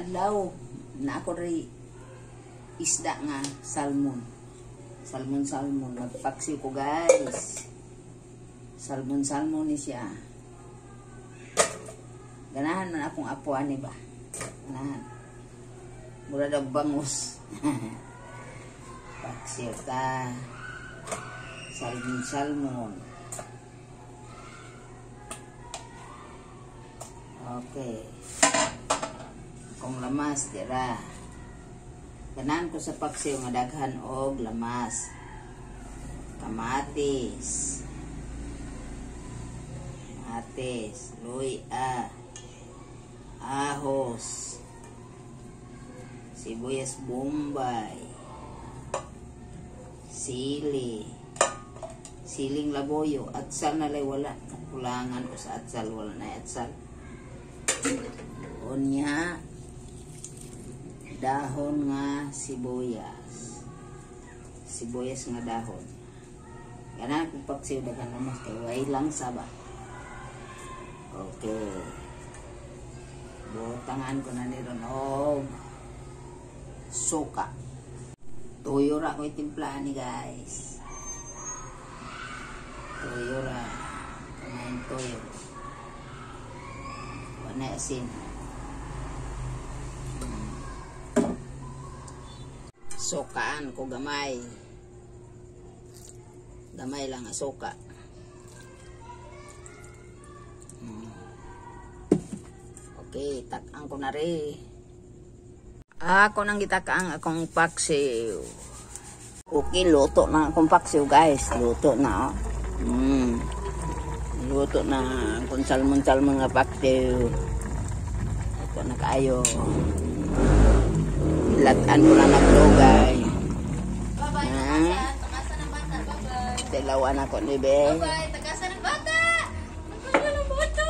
adlaw na ako rin isda nga salmon. Salmon. Nagpaksiw ko guys. Salmon ni siya. Ganahan man akong apuan ba? Ganahan. Mura daw bangus. Paksiw ta. Salmon. Okay. Kung lamas dira. Ganahan ko sa paksiw nga daghan og lamas. Kamatis, luya, ahos, sibuyas bombay, siling laboyo, atsal na lay wala. Kulangan ko sa atsal, wala na atsal. Unya, dahon nga sibuyas nga dahon. Ganahan kung paksiw daghan lamas kay way lang saba. Okay. Butangan ko na niron og suka. Tuyo ra ko itimpla ni guys. Tuyo ra. Kamain tuyo. Wala asin. Sukaan ko gamay. Gamay lang ang suka. Okay, takang ko na rin. Ako nang gitakaang akong paksiw. Okay, luto na akong paksiw guys. Luto na. Luto na akong salmon nga paksiw. Ito na kayo. Ilatan ko na naglugay. Tilawan ako ni Be. Bye-bye. Tagasan ng bata. Tagasan ng bata.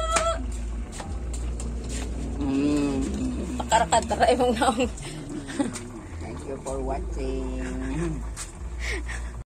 Pakarakad taray mong naong. Thank you for watching.